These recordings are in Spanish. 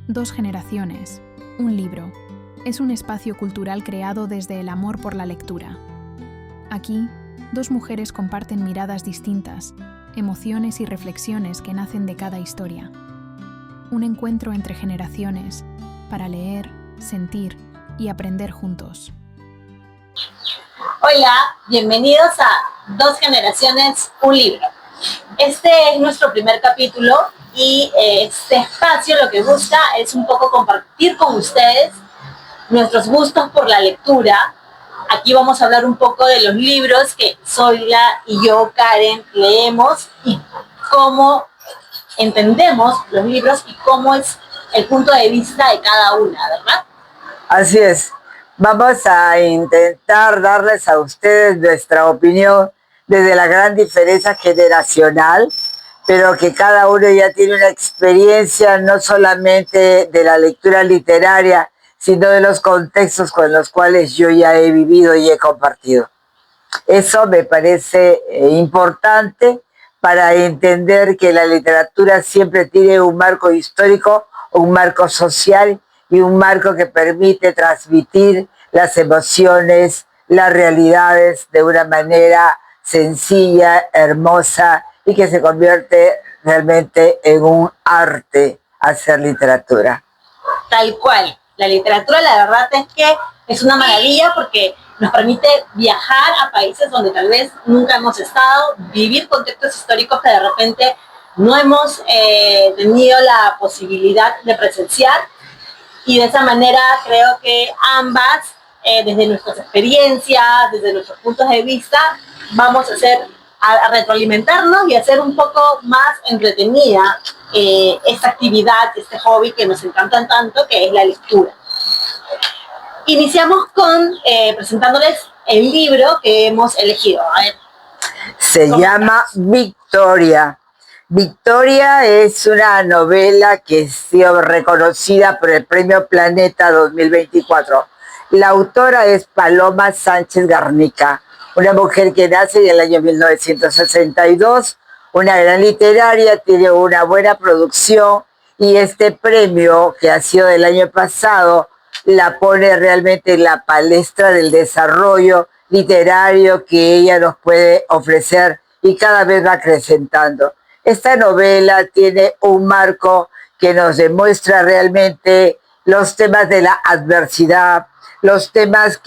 Dos generaciones, un libro. Es un espacio cultural creado desde el amor por la lectura. Aquí, dos mujeres comparten miradas distintas, emociones y reflexiones que nacen de cada historia. Un encuentro entre generaciones para leer, sentir y aprender juntos. Hola, bienvenidos a Dos Generaciones, un libro. Este es nuestro primer capítulo y este espacio lo que busca es un poco compartir con ustedes nuestros gustos por la lectura. Aquí vamos a hablar un poco de los libros que Zoila y yo, Karen, leemos y cómo entendemos los libros y cómo es el punto de vista de cada una, ¿verdad? Así es. Vamos a intentar darles a ustedes nuestra opinión desde la gran diferencia generacional, pero que cada uno ya tiene una experiencia no solamente de la lectura literaria, sino de los contextos con los cuales yo ya he vivido y he compartido. Eso me parece importante para entender que la literatura siempre tiene un marco histórico, un marco social y un marco que permite transmitir las emociones, las realidades de una manera sencilla, hermosa y que se convierte realmente en un arte hacer literatura. Tal cual. La literatura, la verdad es que es una maravilla porque nos permite viajar a países donde tal vez nunca hemos estado, vivir contextos históricos que de repente no hemos tenido la posibilidad de presenciar, y de esa manera creo que ambas, desde nuestras experiencias, desde nuestros puntos de vista, vamos a retroalimentarnos y hacer un poco más entretenida esta actividad, este hobby que nos encanta tanto, que es la lectura. Iniciamos con presentándoles el libro que hemos elegido. A ver, se llama Victoria. Victoria es una novela que ha sido reconocida por el Premio Planeta 2024. La autora es Paloma Sánchez Garnica, una mujer que nace en el año 1962, una gran literaria, tiene una buena producción y este premio que ha sido del año pasado la pone realmente en la palestra del desarrollo literario que ella nos puede ofrecer y cada vez va acrecentando. Esta novela tiene un marco que nos demuestra realmente los temas de la adversidad, los temas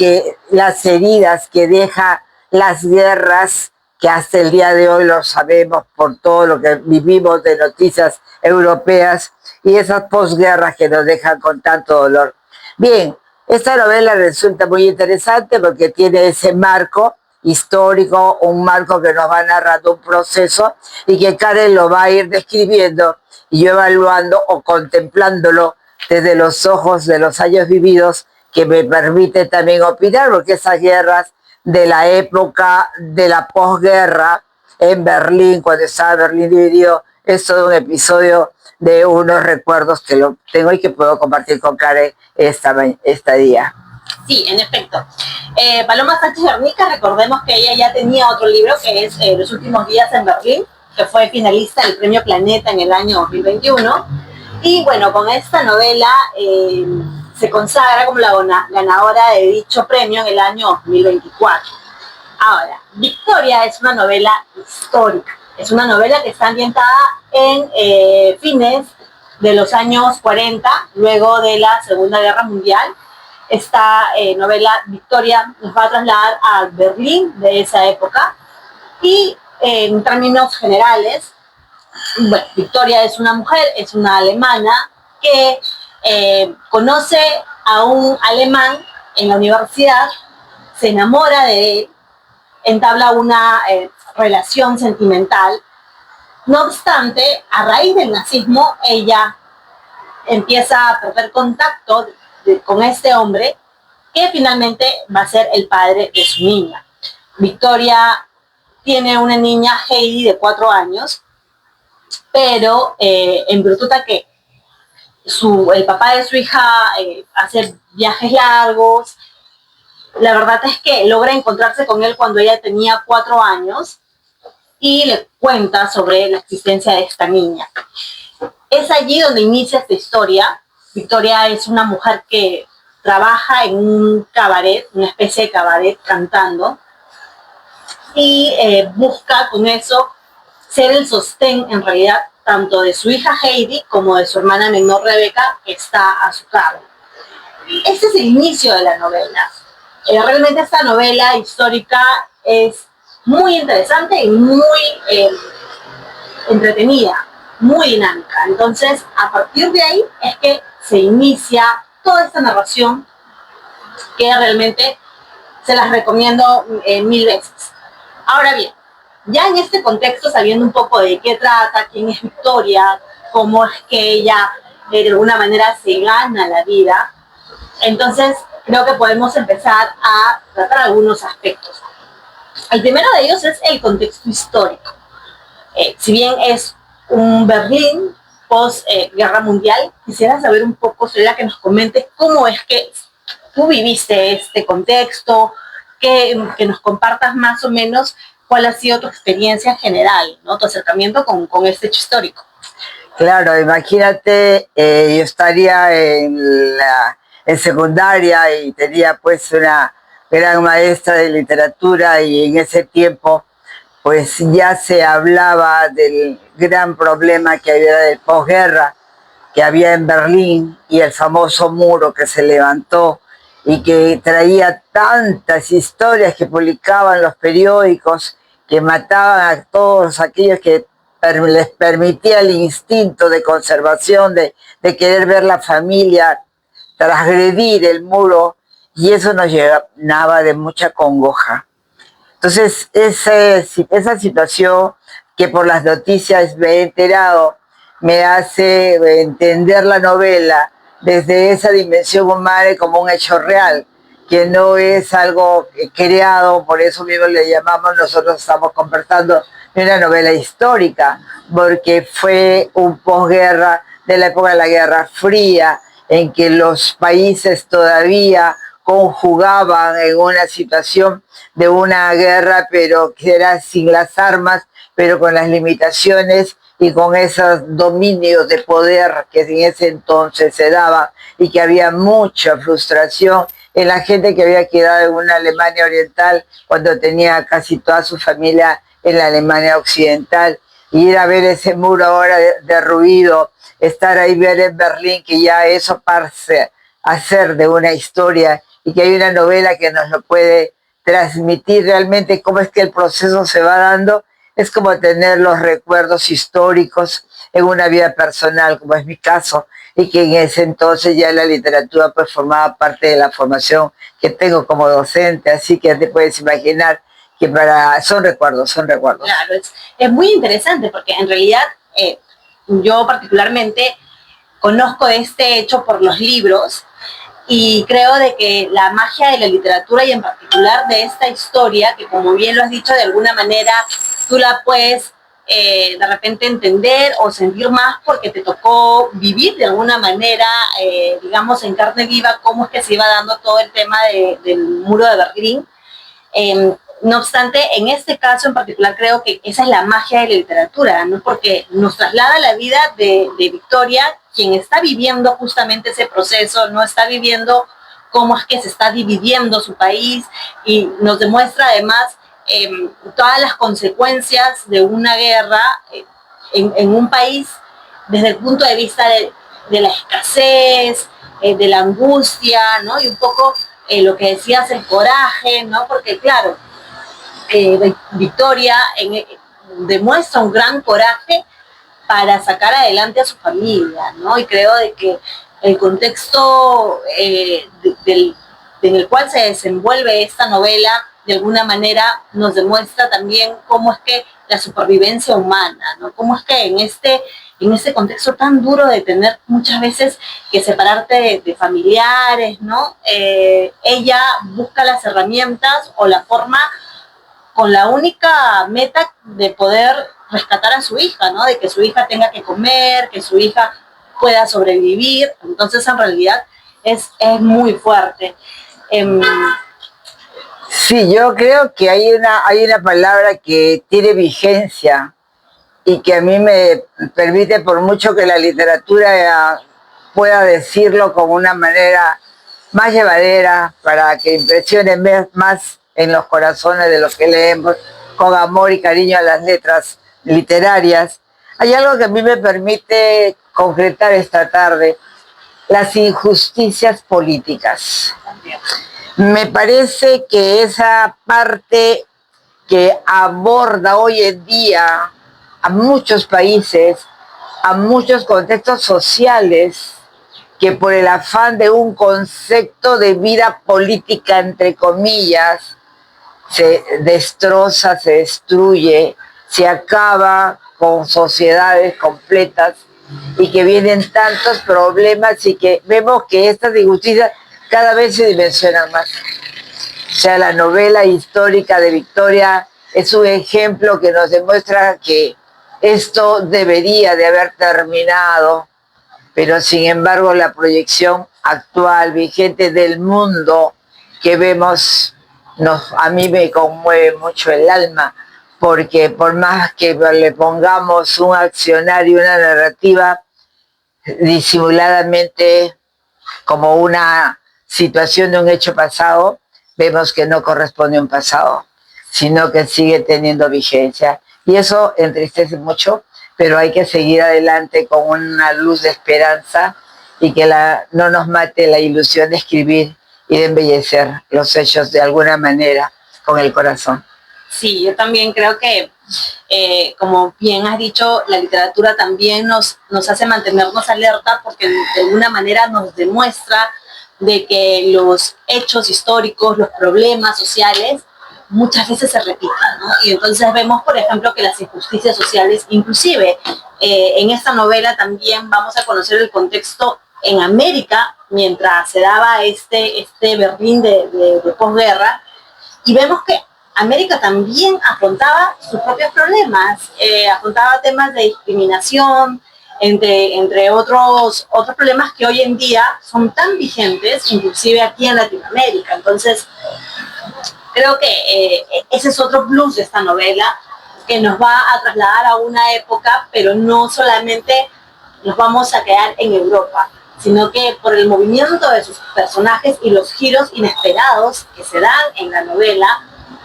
las heridas que deja las guerras, que hasta el día de hoy lo sabemos por todo lo que vivimos de noticias europeas, y esas posguerras que nos dejan con tanto dolor. Bien, esta novela resulta muy interesante porque tiene ese marco histórico, un marco que nos va narrando un proceso y que Karen lo va a ir describiendo y yo evaluando o contemplándolo desde los ojos de los años vividos, que me permite también opinar, porque esas guerras de la época de la posguerra en Berlín, cuando estaba Berlín dividido, es todo un episodio de unos recuerdos que lo tengo y que puedo compartir con Karen esta día. Sí, en efecto. Paloma Sánchez Garnica, recordemos que ella ya tenía otro libro que es Los últimos días en Berlín, que fue finalista del Premio Planeta en el año 2021. Y bueno, con esta novela se consagra como la ganadora de dicho premio en el año 2024. Ahora, Victoria es una novela histórica. Es una novela que está ambientada en fines de los años 40, luego de la Segunda Guerra Mundial. Esta novela, Victoria, nos va a trasladar a Berlín de esa época y en términos generales, bueno, Victoria es una mujer, es una alemana que conoce a un alemán en la universidad, se enamora de él, entabla una relación sentimental. No obstante, a raíz del nazismo, ella empieza a perder contacto con este hombre, que finalmente va a ser el padre de su niña. Victoria tiene una niña, Heidi, de 4 años, pero en virtud a que el papá de su hija hace viajes largos, la verdad es que logra encontrarse con él cuando ella tenía 4 años y le cuenta sobre la existencia de esta niña. Es allí donde inicia esta historia. Victoria es una mujer que trabaja en un cabaret, una especie de cabaret cantando, y busca con eso ser el sostén en realidad tanto de su hija Heidi como de su hermana menor Rebeca, que está a su cargo. Este es el inicio de la novela. Realmente esta novela histórica es muy interesante y muy entretenida, muy dinámica. Entonces, a partir de ahí es que se inicia toda esta narración que realmente se las recomiendo 1000 veces. Ahora bien, ya en este contexto, sabiendo un poco de qué trata, quién es Victoria, cómo es que ella de alguna manera se gana la vida, entonces creo que podemos empezar a tratar algunos aspectos. El primero de ellos es el contexto histórico. Si bien es un Berlín post-guerra mundial, quisiera saber un poco, Soledad, que nos comentes cómo es que tú viviste este contexto, que nos compartas más o menos cuál ha sido tu experiencia general, ¿no? Tu acercamiento con este hecho histórico. Claro, imagínate, yo estaría en secundaria y tenía pues una gran maestra de literatura, y en ese tiempo pues ya se hablaba del gran problema que había de posguerra que había en Berlín, y el famoso muro que se levantó y que traía tantas historias que publicaban los periódicos, que mataban a todos aquellos que les permitía el instinto de conservación, de querer ver la familia transgredir el muro, y eso nos llenaba de mucha congoja. Entonces, esa situación que por las noticias me he enterado me hace entender la novela desde esa dimensión humana como un hecho real, que no es algo creado, por eso mismo le llamamos, nosotros estamos conversando de una novela histórica, porque fue un posguerra de la época de la Guerra Fría, en que los países todavía conjugaban en una situación de una guerra, pero que era sin las armas, pero con las limitaciones y con esos dominios de poder que en ese entonces se daban, y que había mucha frustración en la gente que había quedado en una Alemania oriental cuando tenía casi toda su familia en la Alemania occidental. Y ir a ver ese muro ahora derruido, estar ahí, ver en Berlín que ya eso parece hacer de una historia, y que hay una novela que nos lo puede transmitir realmente cómo es que el proceso se va dando, es como tener los recuerdos históricos en una vida personal, como es mi caso, y que en ese entonces ya la literatura pues formaba parte de la formación que tengo como docente, así que te puedes imaginar que son recuerdos, son recuerdos. Claro, es muy interesante porque en realidad yo particularmente conozco de este hecho por los libros, y creo de que la magia de la literatura, y en particular de esta historia, que como bien lo has dicho, de alguna manera tú la puedes de repente entender o sentir más porque te tocó vivir de alguna manera, digamos, en carne viva cómo es que se iba dando todo el tema del muro de Berlín. No obstante, en este caso en particular creo que esa es la magia de la literatura, ¿no? Porque nos traslada la vida de Victoria, quien está viviendo justamente ese proceso, no está viviendo cómo es que se está dividiendo su país, y nos demuestra además todas las consecuencias de una guerra en un país desde el punto de vista de la escasez, de la angustia, ¿no? Y un poco lo que decías, el coraje, ¿no? Porque claro, Victoria demuestra un gran coraje para sacar adelante a su familia, ¿no? Y creo de que el contexto en el cual se desenvuelve esta novela, de alguna manera nos demuestra también cómo es que la supervivencia humana, ¿no? Cómo es que en este contexto tan duro de tener muchas veces que separarte de familiares, ¿no? Ella busca las herramientas o la forma, con la única meta de poder rescatar a su hija, ¿no? De que su hija tenga que comer, que su hija pueda sobrevivir. Entonces, en realidad, es muy fuerte. Sí, yo creo que hay una palabra que tiene vigencia y que a mí me permite, por mucho que la literatura pueda decirlo con una manera más llevadera para que impresione más en los corazones de los que leemos con amor y cariño a las letras literarias. Hay algo que a mí me permite concretar esta tarde: las injusticias políticas. Me parece que esa parte que aborda hoy en día a muchos países, a muchos contextos sociales, que por el afán de un concepto de vida política, entre comillas, se destroza, se destruye, se acaba con sociedades completas, y que vienen tantos problemas y que vemos que estas injusticias cada vez se dimensionan más. O sea, la novela histórica de Victoria es un ejemplo que nos demuestra que esto debería de haber terminado, pero sin embargo la proyección actual, vigente del mundo que vemos, a mí me conmueve mucho el alma, porque por más que le pongamos un accionario, una narrativa disimuladamente como una situación de un hecho pasado, vemos que no corresponde a un pasado, sino que sigue teniendo vigencia. Y eso entristece mucho, pero hay que seguir adelante con una luz de esperanza y que no nos mate la ilusión de escribir y de embellecer los hechos de alguna manera con el corazón. Sí, yo también creo que, como bien has dicho, la literatura también nos hace mantenernos alerta, porque de alguna manera nos demuestra de que los hechos históricos, los problemas sociales, muchas veces se repiten, ¿no? Y entonces vemos, por ejemplo, que las injusticias sociales, inclusive en esta novela también vamos a conocer el contexto en América, mientras se daba este Berlín de posguerra, y vemos que América también afrontaba sus propios problemas, afrontaba temas de discriminación, entre otros problemas que hoy en día son tan vigentes, inclusive aquí en Latinoamérica. Entonces, creo que ese es otro plus de esta novela, que nos va a trasladar a una época, pero no solamente nos vamos a quedar en Europa, sino que por el movimiento de sus personajes y los giros inesperados que se dan en la novela,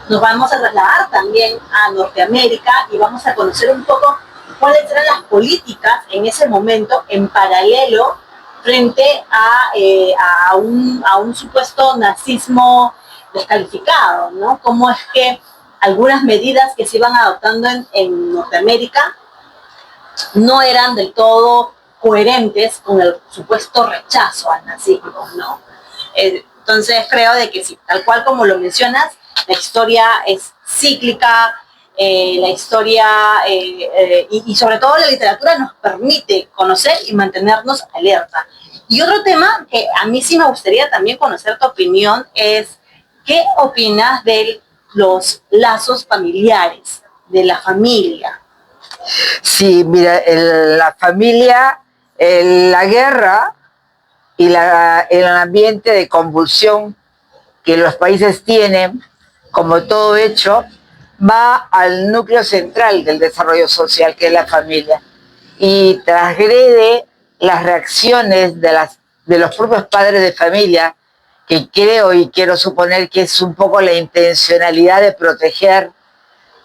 nos vamos a trasladar también a Norteamérica y vamos a conocer un poco cuáles eran las políticas en ese momento en paralelo frente a un supuesto nazismo descalificado, ¿no? Cómo es que algunas medidas que se iban adoptando en Norteamérica no eran del todo coherentes con el supuesto rechazo al nazismo, ¿no? Entonces creo de que sí, tal cual como lo mencionas, la historia es cíclica, la historia y sobre todo la literatura nos permite conocer y mantenernos alerta. Y otro tema que a mí sí me gustaría también conocer tu opinión es, ¿qué opinas de los lazos familiares, de la familia? Sí, mira, la familia, la guerra y el ambiente de convulsión que los países tienen, como todo hecho, va al núcleo central del desarrollo social, que es la familia, y transgrede las reacciones de los propios padres de familia, que creo y quiero suponer que es un poco la intencionalidad de proteger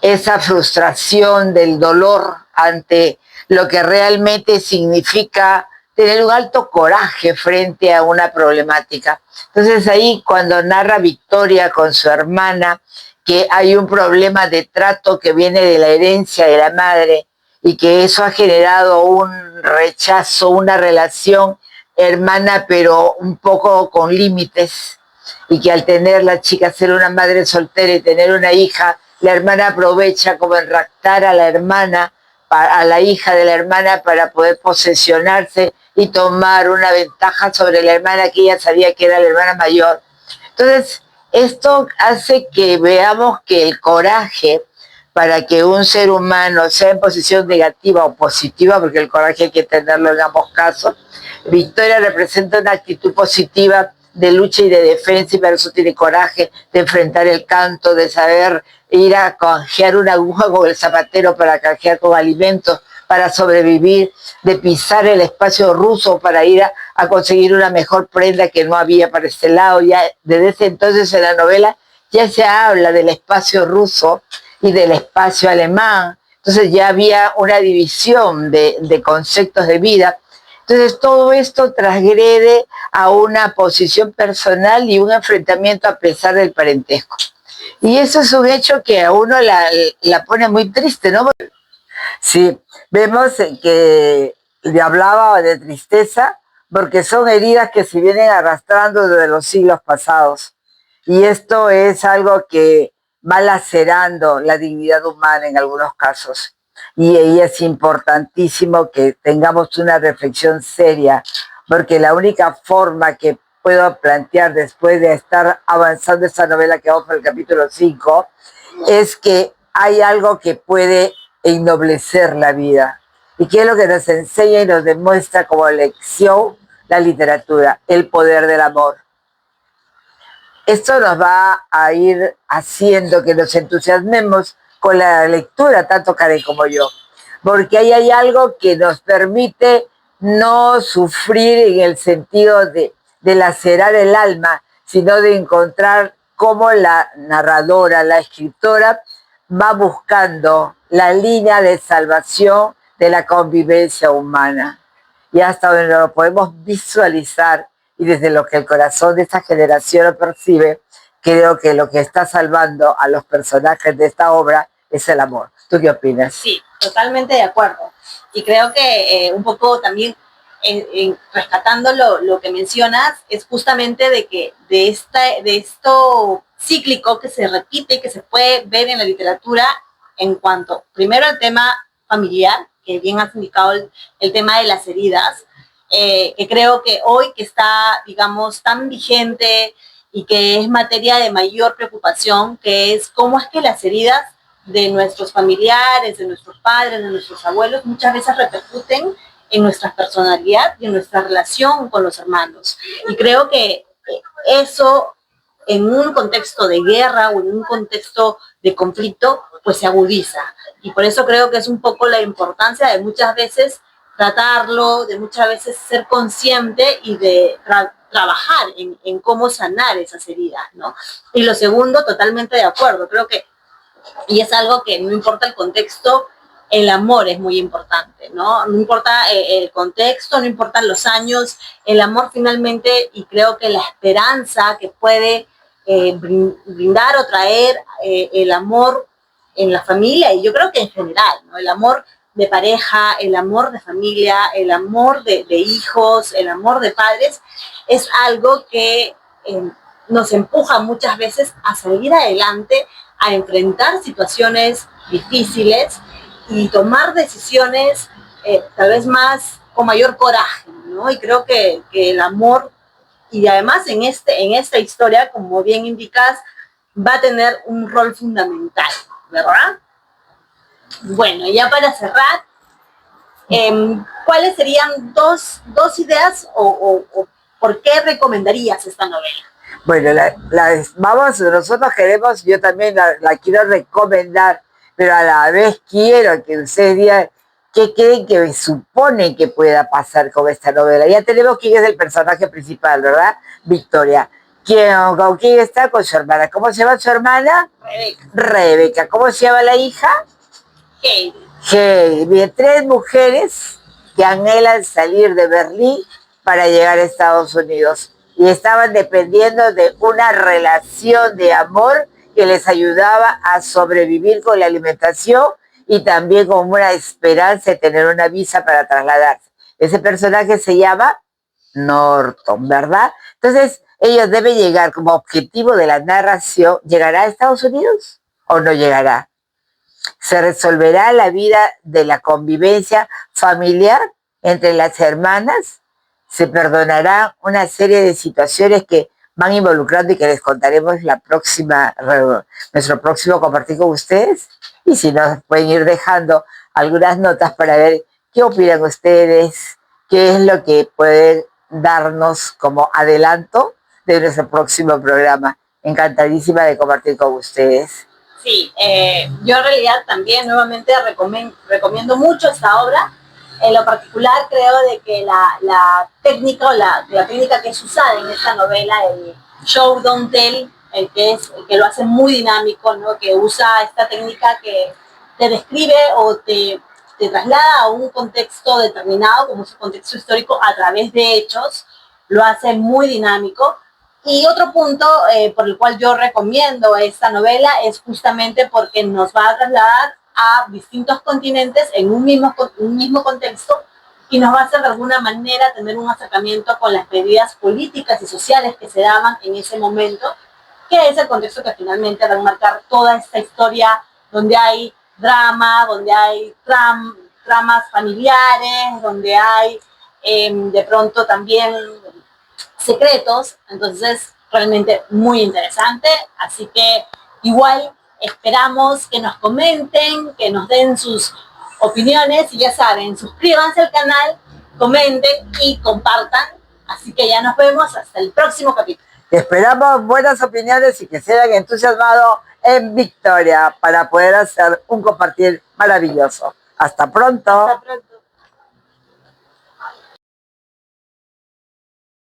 esa frustración del dolor ante lo que realmente significa tener un alto coraje frente a una problemática. Entonces ahí, cuando narra Victoria con su hermana que hay un problema de trato que viene de la herencia de la madre y que eso ha generado un rechazo, una relación hermana pero un poco con límites, y que al tener la chica ser una madre soltera y tener una hija, la hermana aprovecha como enraptar a la hermana, a la hija de la hermana, para poder posesionarse y tomar una ventaja sobre la hermana que ella sabía que era la hermana mayor. Entonces, esto hace que veamos que el coraje, para que un ser humano sea en posición negativa o positiva, porque el coraje hay que tenerlo en ambos casos, Victoria representa una actitud positiva de lucha y de defensa, y para eso tiene coraje de enfrentar el canto, de saber ir a canjear una aguja con el zapatero para canjear con alimentos, para sobrevivir, de pisar el espacio ruso para ir a conseguir una mejor prenda que no había para este lado. Ya desde ese entonces en la novela ya se habla del espacio ruso y del espacio alemán. Entonces ya había una división de conceptos de vida. Entonces todo esto transgrede a una posición personal y un enfrentamiento a pesar del parentesco. Y eso es un hecho que a uno la pone muy triste, ¿no? Sí, vemos que le hablaba de tristeza porque son heridas que se vienen arrastrando desde los siglos pasados. Y esto es algo que va lacerando la dignidad humana en algunos casos. Y ahí es importantísimo que tengamos una reflexión seria, porque la única forma que puedo plantear después de estar avanzando esta novela que vamos por el capítulo 5 es que hay algo que puede ennoblecer la vida. ¿Y qué es lo que nos enseña y nos demuestra como lección la literatura? El poder del amor. Esto nos va a ir haciendo que nos entusiasmemos con la lectura, tanto Karen como yo, porque ahí hay algo que nos permite no sufrir en el sentido de lacerar el alma, sino de encontrar cómo la narradora, la escritora, va buscando la línea de salvación de la convivencia humana. Y hasta donde lo podemos visualizar y desde lo que el corazón de esta generación lo percibe, creo que lo que está salvando a los personajes de esta obra es el amor. ¿Tú qué opinas? Sí, totalmente de acuerdo. Y creo que un poco también rescatando lo que mencionas, es justamente de que de esto cíclico que se repite y que se puede ver en la literatura en cuanto, primero, al tema familiar, que bien has indicado el tema de las heridas, que creo que hoy que está, digamos, tan vigente y que es materia de mayor preocupación, que es cómo es que las heridas de nuestros familiares, de nuestros padres, de nuestros abuelos, muchas veces repercuten en nuestra personalidad y en nuestra relación con los hermanos. Y creo que eso, en un contexto de guerra o en un contexto de conflicto, pues se agudiza. Y por eso creo que es un poco la importancia de muchas veces tratarlo, de muchas veces ser consciente y de trabajar en cómo sanar esas heridas, ¿no? Y lo segundo, totalmente de acuerdo, creo que, y es algo que no importa el contexto, el amor es muy importante, ¿no? No importa el contexto, no importan los años, el amor finalmente, y creo que la esperanza que puede brindar o traer el amor en la familia, y yo creo que en general, ¿no? El amor de pareja, el amor de familia, el amor de hijos, el amor de padres, es algo que nos empuja muchas veces a salir adelante, a enfrentar situaciones difíciles y tomar decisiones tal vez más con mayor coraje, ¿no? Y creo que el amor, y además en esta historia, como bien indicas, va a tener un rol fundamental, ¿verdad? Bueno, ya para cerrar, ¿cuáles serían dos ideas o por qué recomendarías esta novela? Bueno, nosotros queremos, yo también la quiero recomendar, pero a la vez quiero que ustedes digan qué creen que suponen que pueda pasar con esta novela. Ya tenemos quién es el personaje principal, ¿verdad? Victoria. ¿Con quién está? Con su hermana. ¿Cómo se llama su hermana? Rebeca. ¿Cómo se llama la hija? Heidi. Bien, 3 mujeres que anhelan salir de Berlín para llegar a Estados Unidos. Y estaban dependiendo de una relación de amor que les ayudaba a sobrevivir con la alimentación y también con una esperanza de tener una visa para trasladarse. Ese personaje se llama Norton, ¿verdad? Entonces, ellos deben llegar como objetivo de la narración. ¿Llegará a Estados Unidos o no llegará? ¿Se resolverá la vida de la convivencia familiar entre las hermanas? ¿Se perdonará una serie de situaciones que van involucrando y que les contaremos nuestro próximo compartir con ustedes? Y si nos pueden ir dejando algunas notas para ver qué opinan ustedes, qué es lo que pueden darnos como adelanto de nuestro próximo programa. Encantadísima de compartir con ustedes. Sí, yo en realidad también nuevamente recomiendo mucho esta obra. En lo particular creo de que la técnica o la técnica que es usada en esta novela, el show don't tell, el que lo hace muy dinámico, ¿no? Que usa esta técnica que te describe o te traslada a un contexto determinado, como es un contexto histórico, a través de hechos, lo hace muy dinámico. Y otro punto por el cual yo recomiendo esta novela es justamente porque nos va a trasladar a distintos continentes en un mismo contexto y nos va a hacer de alguna manera tener un acercamiento con las medidas políticas y sociales que se daban en ese momento, que es el contexto que finalmente va a marcar toda esta historia donde hay drama, donde hay tramas familiares, donde hay de pronto también secretos. Entonces realmente muy interesante, así que igual esperamos que nos comenten, que nos den sus opiniones y ya saben, suscríbanse al canal, comenten y compartan, así que ya nos vemos hasta el próximo capítulo. Esperamos buenas opiniones y que se hayan entusiasmado en Victoria para poder hacer un compartir maravilloso. Hasta pronto. Hasta pronto.